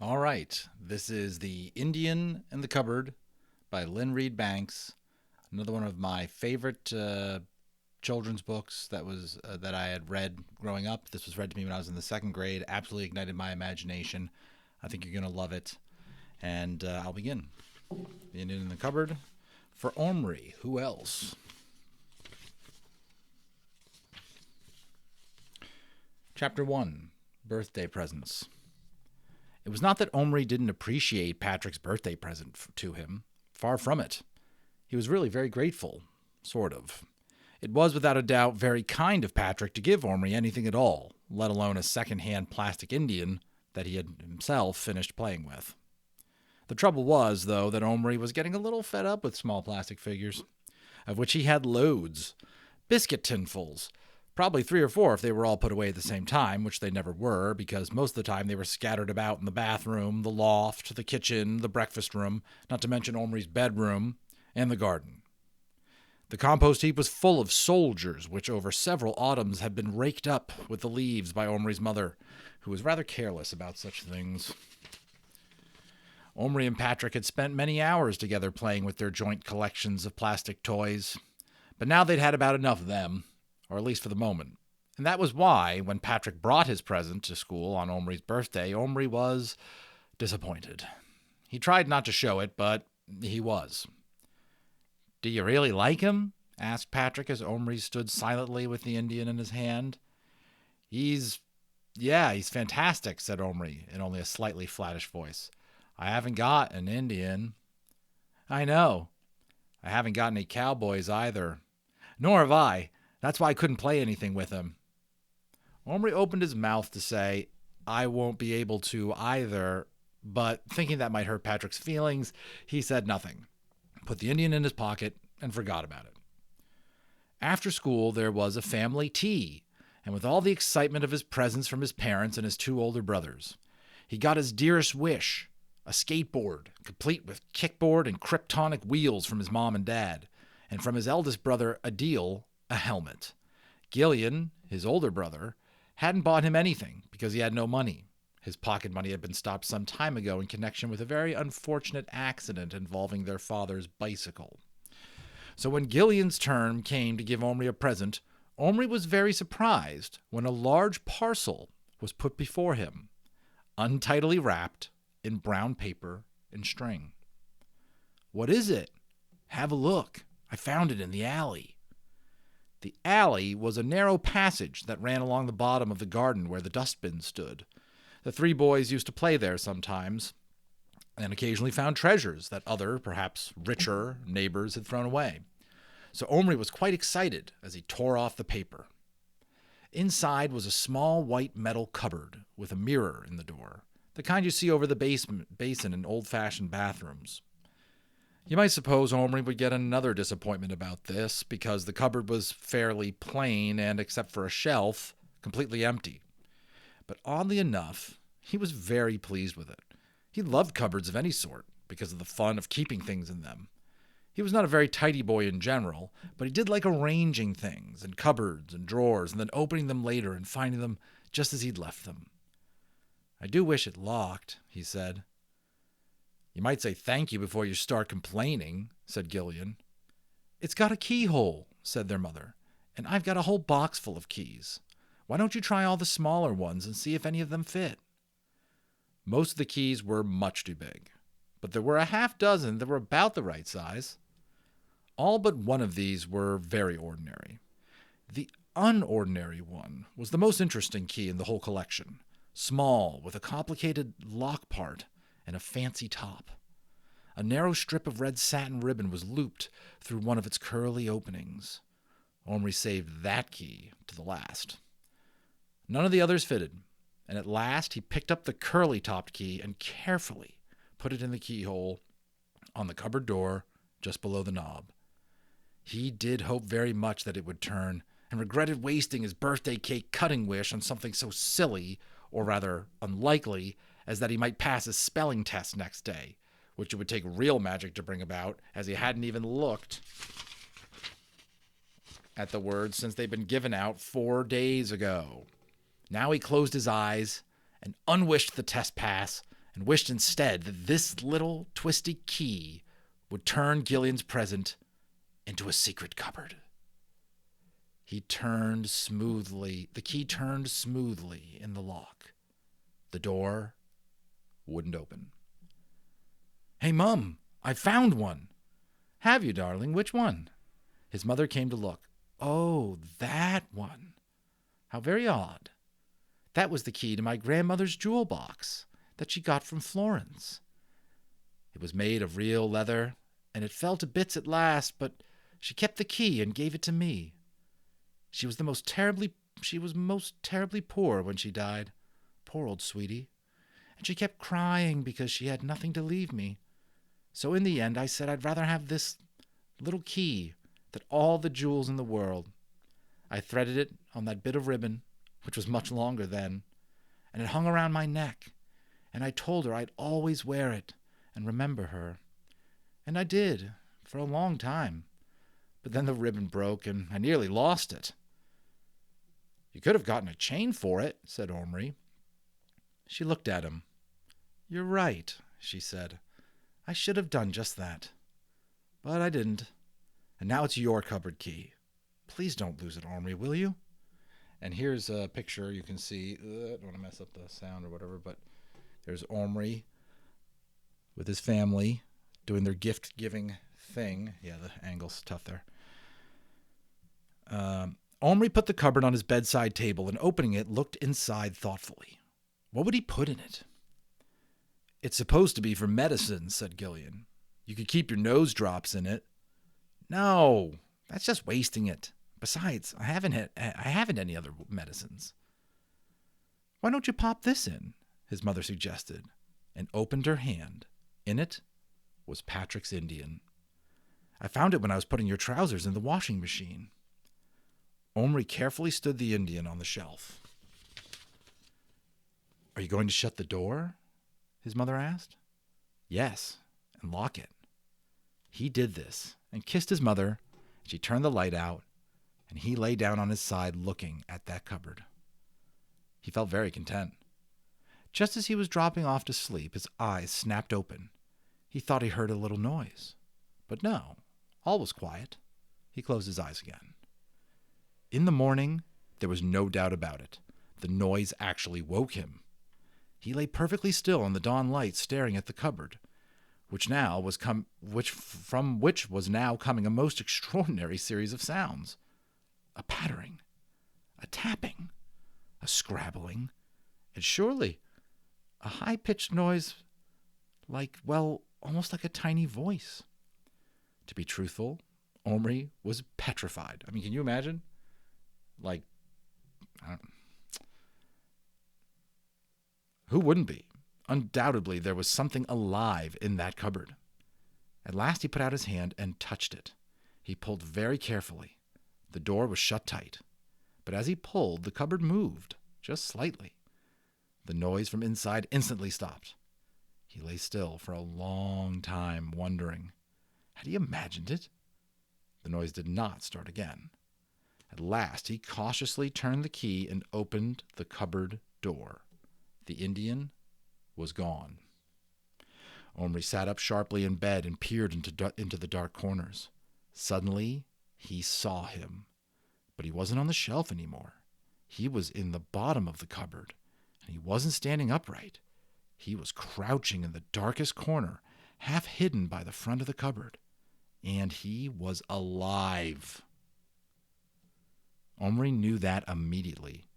All right, this is The Indian in the Cupboard by Lynne Reid Banks. Another one of my favorite children's books that I had read growing up. This was read to me when I was in the second grade. Absolutely ignited my imagination. I think you're going to love it. And I'll begin. The Indian in the Cupboard for Omri. Who else? Chapter 1, Birthday Presents. It was not that Omri didn't appreciate Patrick's birthday present to him. Far from it. He was really very grateful. Sort of. It was without a doubt very kind of Patrick to give Omri anything at all, let alone a second-hand plastic Indian that he had himself finished playing with. The trouble was, though, that Omri was getting a little fed up with small plastic figures, of which he had loads. Biscuit tinfuls. Probably 3 or 4 if they were all put away at the same time, which they never were, because most of the time they were scattered about in the bathroom, the loft, the kitchen, the breakfast room, not to mention Omri's bedroom, and the garden. The compost heap was full of soldiers, which over several autumns had been raked up with the leaves by Omri's mother, who was rather careless about such things. Omri and Patrick had spent many hours together playing with their joint collections of plastic toys, but now they'd had about enough of them, or at least for the moment. And that was why, when Patrick brought his present to school on Omri's birthday, Omri was disappointed. He tried not to show it, but he was. "Do you really like him?" asked Patrick as Omri stood silently with the Indian in his hand. He's fantastic," said Omri in only a slightly flattish voice. "I haven't got an Indian." "I know. I haven't got any cowboys either." "Nor have I. That's why I couldn't play anything with him." Omri opened his mouth to say, "I won't be able to either," but thinking that might hurt Patrick's feelings, he said nothing, put the Indian in his pocket, and forgot about it. After school, there was a family tea, and with all the excitement of his presents from his parents and his 2 older brothers, he got his dearest wish, a skateboard, complete with kickboard and kryptonic wheels from his mom and dad, and from his eldest brother, Adil, a helmet. Gillian, his older brother, hadn't bought him anything because he had no money. His pocket money had been stopped some time ago in connection with a very unfortunate accident involving their father's bicycle. So when Gillian's turn came to give Omri a present, Omri was very surprised when a large parcel was put before him, untidily wrapped in brown paper and string. "What is it?" "Have a look. I found it in the alley." The alley was a narrow passage that ran along the bottom of the garden where the dustbin stood. The 3 boys used to play there sometimes, and occasionally found treasures that other, perhaps richer, neighbors had thrown away. So Omri was quite excited as he tore off the paper. Inside was a small white metal cupboard with a mirror in the door, the kind you see over the basin in old-fashioned bathrooms. You might suppose Omri would get another disappointment about this, because the cupboard was fairly plain and, except for a shelf, completely empty. But oddly enough, he was very pleased with it. He loved cupboards of any sort, because of the fun of keeping things in them. He was not a very tidy boy in general, but he did like arranging things in cupboards and drawers, and then opening them later and finding them just as he'd left them. "I do wish it locked," he said. "You might say thank you before you start complaining," said Gillian. "It's got a keyhole," said their mother, "and I've got a whole box full of keys. Why don't you try all the smaller ones and see if any of them fit?" Most of the keys were much too big, but there were a half dozen that were about the right size. All but one of these were very ordinary. The unordinary one was the most interesting key in the whole collection, small, with a complicated lock part and a fancy top. A narrow strip of red satin ribbon was looped through one of its curly openings. Omri saved that key to the last. None of the others fitted, and at last he picked up the curly-topped key and carefully put it in the keyhole on the cupboard door just below the knob. He did hope very much that it would turn, and regretted wasting his birthday cake cutting wish on something so silly, or rather unlikely, as that he might pass his spelling test next day, which it would take real magic to bring about, as he hadn't even looked at the words since they'd been given out 4 days ago. Now he closed his eyes and unwished the test pass and wished instead that this little twisty key would turn Gillian's present into a secret cupboard. The key turned smoothly in the lock. The door wouldn't open. "Hey, Mum, I found one." "Have you, darling? Which one?" His mother came to look. "Oh, that one. How very odd. That was the key to my grandmother's jewel box that she got from Florence. It was made of real leather, and it fell to bits at last, but she kept the key and gave it to me. She was most terribly poor when she died. Poor old sweetie. And she kept crying because she had nothing to leave me. So in the end, I said I'd rather have this little key than all the jewels in the world. I threaded it on that bit of ribbon, which was much longer then, and it hung around my neck, and I told her I'd always wear it and remember her. And I did, for a long time. But then the ribbon broke, and I nearly lost it." "You could have gotten a chain for it," said Ormri. She looked at him. "You're right," she said. "I should have done just that. But I didn't. And now it's your cupboard key. Please don't lose it, Ormri, will you?" And here's a picture you can see. I don't want to mess up the sound or whatever, but there's Ormri with his family doing their gift-giving thing. Yeah, the angle's tough there. Ormri put the cupboard on his bedside table and, opening it, looked inside thoughtfully. What would he put in it? "It's supposed to be for medicine," said Gillian. "You could keep your nose drops in it." "No, that's just wasting it. Besides, I haven't any other medicines." "Why don't you pop this in?" his mother suggested, and opened her hand. In it was Patrick's Indian. "I found it when I was putting your trousers in the washing machine." Ormri carefully stood the Indian on the shelf. "Are you going to shut the door?" his mother asked. "Yes, and lock it." He did this and kissed his mother. She turned the light out, and he lay down on his side looking at that cupboard. He felt very content. Just as he was dropping off to sleep, his eyes snapped open. He thought he heard a little noise. But no, all was quiet. He closed his eyes again. In the morning, there was no doubt about it. The noise actually woke him. He lay perfectly still in the dawn light, staring at the cupboard, from which was now coming a most extraordinary series of sounds. A pattering, a tapping, a scrabbling, and surely a high-pitched noise almost like a tiny voice. To be truthful, Ormri was petrified. I mean, can you imagine? Who wouldn't be? Undoubtedly, there was something alive in that cupboard. At last he put out his hand and touched it. He pulled very carefully. The door was shut tight. But as he pulled, the cupboard moved, just slightly. The noise from inside instantly stopped. He lay still for a long time, wondering. Had he imagined it? The noise did not start again. At last, he cautiously turned the key and opened the cupboard door. The Indian was gone. Ormri sat up sharply in bed and peered into the dark corners. Suddenly, he saw him. But he wasn't on the shelf anymore. He was in the bottom of the cupboard, and he wasn't standing upright. He was crouching in the darkest corner, half hidden by the front of the cupboard. And he was alive. Ormri knew that immediately.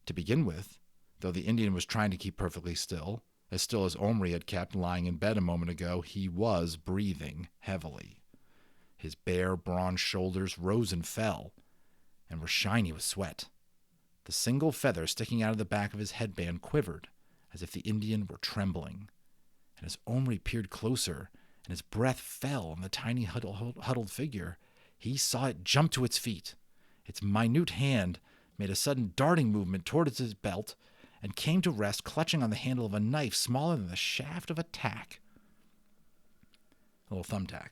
To begin with, though the Indian was trying to keep perfectly still as Ormri had kept lying in bed a moment ago, he was breathing heavily. His bare, bronze shoulders rose and fell, and were shiny with sweat. The single feather sticking out of the back of his headband quivered, as if the Indian were trembling. And as Ormri peered closer, and his breath fell on the tiny huddled figure, he saw it jump to its feet. Its minute hand made a sudden darting movement towards his belt, and came to rest clutching on the handle of a knife smaller than the shaft of a tack. A little thumbtack.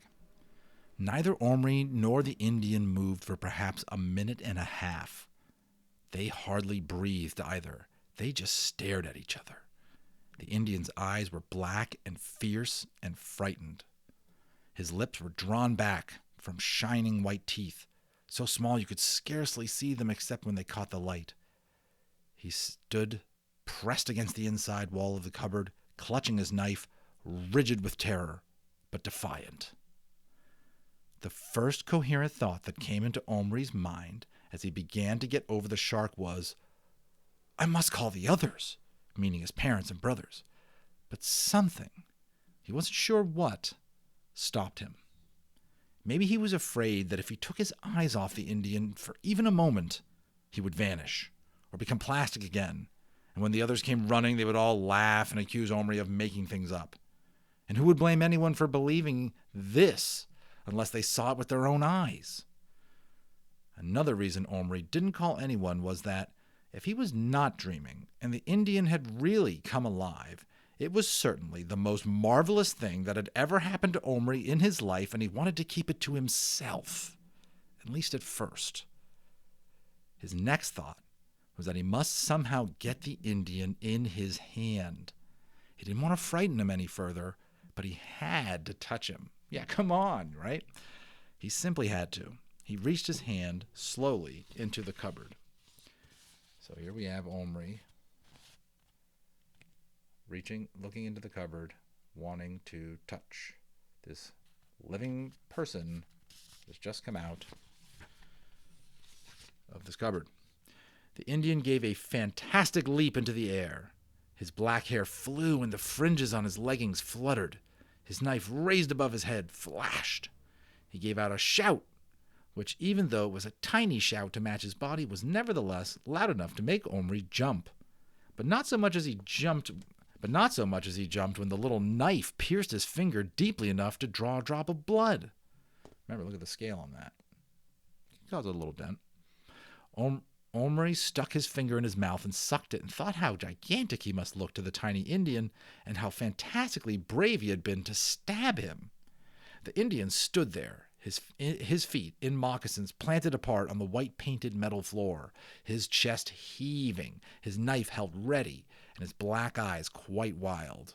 Neither Ormri nor the Indian moved for perhaps a minute and a half. They hardly breathed either. They just stared at each other. The Indian's eyes were black and fierce and frightened. His lips were drawn back from shining white teeth, so small you could scarcely see them except when they caught the light. He stood pressed against the inside wall of the cupboard, clutching his knife, rigid with terror, but defiant. The first coherent thought that came into Omri's mind as he began to get over the shark was, I must call the others, meaning his parents and brothers. But something, he wasn't sure what, stopped him. Maybe he was afraid that if he took his eyes off the Indian for even a moment, he would vanish or become plastic again, and when the others came running, they would all laugh and accuse Omri of making things up. And who would blame anyone for believing this unless they saw it with their own eyes? Another reason Omri didn't call anyone was that if he was not dreaming and the Indian had really come alive, it was certainly the most marvelous thing that had ever happened to Omri in his life, and he wanted to keep it to himself, at least at first. His next thought was that he must somehow get the Indian in his hand. He didn't want to frighten him any further, but he had to touch him. Yeah, come on, right? He simply had to. He reached his hand slowly into the cupboard. So here we have Omri looking into the cupboard, wanting to touch this living person that's just come out of this cupboard. The Indian gave a fantastic leap into the air. His black hair flew and the fringes on his leggings fluttered. His knife raised above his head flashed. He gave out a shout, which, even though it was a tiny shout to match his body, was nevertheless loud enough to make Omri jump. But not so much as he jumped when the little knife pierced his finger deeply enough to draw a drop of blood. Remember, look at the scale on that. It caused a little dent. Omri stuck his finger in his mouth and sucked it and thought how gigantic he must look to the tiny Indian and how fantastically brave he had been to stab him. The Indian stood there, his feet in moccasins planted apart on the white-painted metal floor, his chest heaving, his knife held ready, and his black eyes quite wild.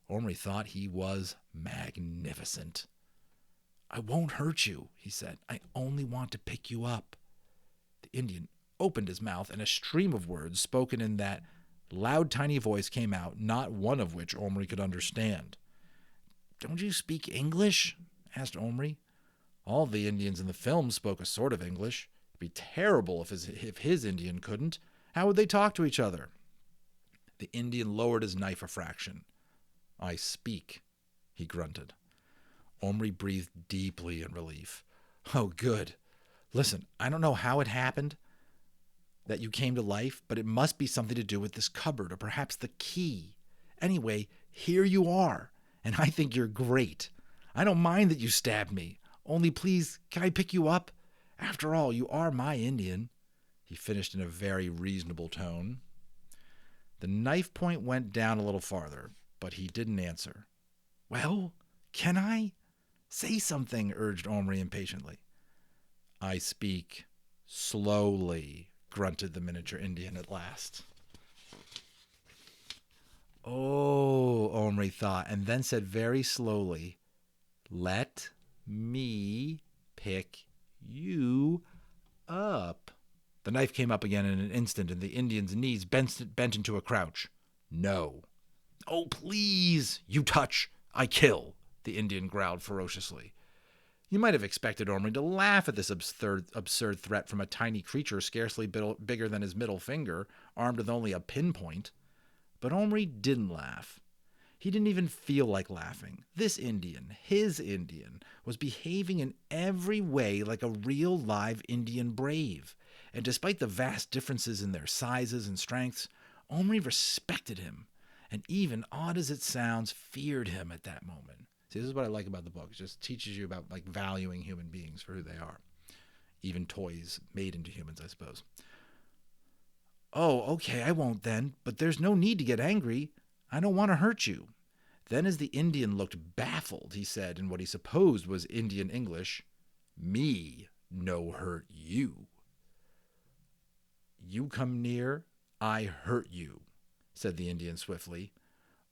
Omri thought he was magnificent. I won't hurt you, he said. I only want to pick you up. The Indian opened his mouth, and a stream of words spoken in that loud, tiny voice came out, not one of which Omri could understand. Don't you speak English? Asked Omri. All the Indians in the film spoke a sort of English. It'd be terrible if his Indian couldn't. How would they talk to each other? The Indian lowered his knife a fraction. I speak, he grunted. Omri breathed deeply in relief. Oh, good. Listen, I don't know how it happened that you came to life, but it must be something to do with this cupboard, or perhaps the key. Anyway, here you are, and I think you're great. I don't mind that you stabbed me. Only please, can I pick you up? After all, you are my Indian, he finished in a very reasonable tone. The knife point went down a little farther, but he didn't answer. Well, can I? Say something, urged Omri impatiently. I speak slowly, grunted the miniature Indian at last. Oh, Omri thought, and then said very slowly, let me pick you up. The knife came up again in an instant, and the Indian's knees bent into a crouch. No. Oh, please, you touch, I kill, the Indian growled ferociously. You might have expected Omri to laugh at this absurd threat from a tiny creature scarcely bigger than his middle finger, armed with only a pinpoint. But Omri didn't laugh. He didn't even feel like laughing. This Indian, his Indian, was behaving in every way like a real live Indian brave. And despite the vast differences in their sizes and strengths, Omri respected him, and even, odd as it sounds, feared him at that moment. See, this is what I like about the book. It just teaches you about valuing human beings for who they are. Even toys made into humans, I suppose. Oh, okay, I won't then, but there's no need to get angry. I don't want to hurt you. Then as the Indian looked baffled, he said in what he supposed was Indian English, Me no hurt you. You come near, I hurt you, said the Indian swiftly.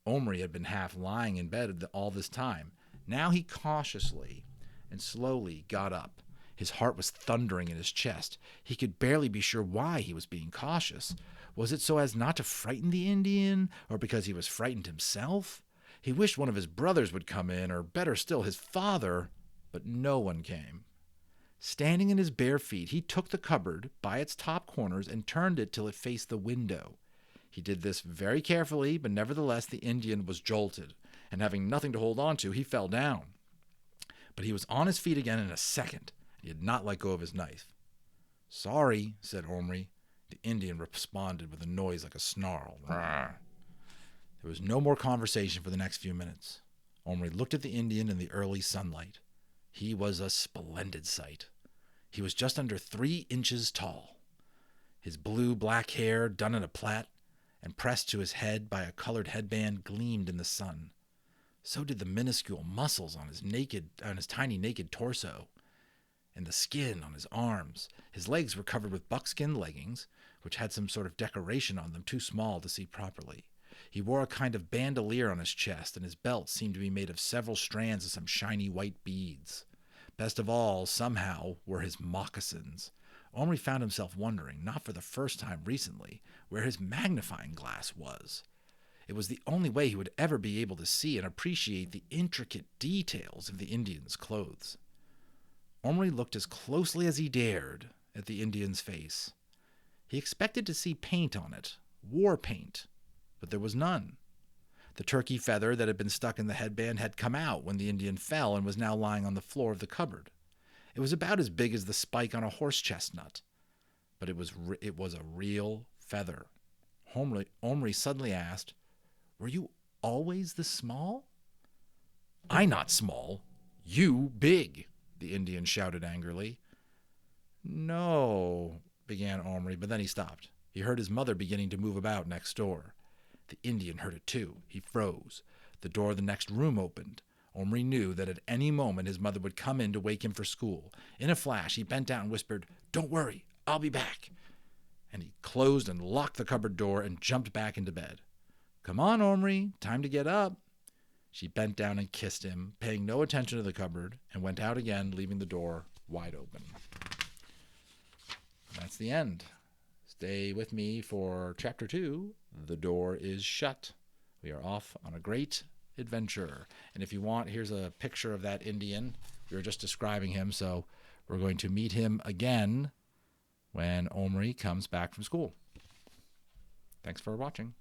Omri had been half lying in bed all this time. Now he cautiously and slowly got up. His heart was thundering in his chest. He could barely be sure why he was being cautious. Was it so as not to frighten the Indian, or because he was frightened himself? He wished one of his brothers would come in, or better still, his father, but no one came. Standing in his bare feet, he took the cupboard by its top corners and turned it till it faced the window. He did this very carefully, but nevertheless the Indian was jolted, and having nothing to hold on to, he fell down. But he was on his feet again in a second. He had not let go of his knife. "Sorry," said Omri. The Indian responded with a noise like a snarl. Rawr. There was no more conversation for the next few minutes. Omri looked at the Indian in the early sunlight. He was a splendid sight. He was just under 3 inches tall. His blue-black hair, done in a plait and pressed to his head by a colored headband, gleamed in the sun. So did the minuscule muscles on his tiny naked torso, and the skin on his arms. His legs were covered with buckskin leggings, which had some sort of decoration on them too small to see properly. He wore a kind of bandolier on his chest, and his belt seemed to be made of several strands of some shiny white beads. Best of all, somehow, were his moccasins. Omri found himself wondering, not for the first time recently, where his magnifying glass was. It was the only way he would ever be able to see and appreciate the intricate details of the Indian's clothes. Omri looked as closely as he dared at the Indian's face. He expected to see paint on it, war paint, but there was none. The turkey feather that had been stuck in the headband had come out when the Indian fell and was now lying on the floor of the cupboard. It was about as big as the spike on a horse chestnut, but it was a real feather. Omri suddenly asked, "Were you always this small?" "I not small, you big," the Indian shouted angrily. "No," began Omri, but then he stopped. He heard his mother beginning to move about next door. The Indian heard it too. He froze. The door of the next room opened. Omri knew that at any moment his mother would come in to wake him for school. In a flash, he bent down and whispered, "Don't worry, I'll be back." And he closed and locked the cupboard door and jumped back into bed. "Come on, Omri, time to get up." She bent down and kissed him, paying no attention to the cupboard, and went out again, leaving the door wide open. That's the end. Stay with me for Chapter 2, The Door is Shut. We are off on a great adventure. And if you want, here's a picture of that Indian. We were just describing him, so we're going to meet him again when Omri comes back from school. Thanks for watching.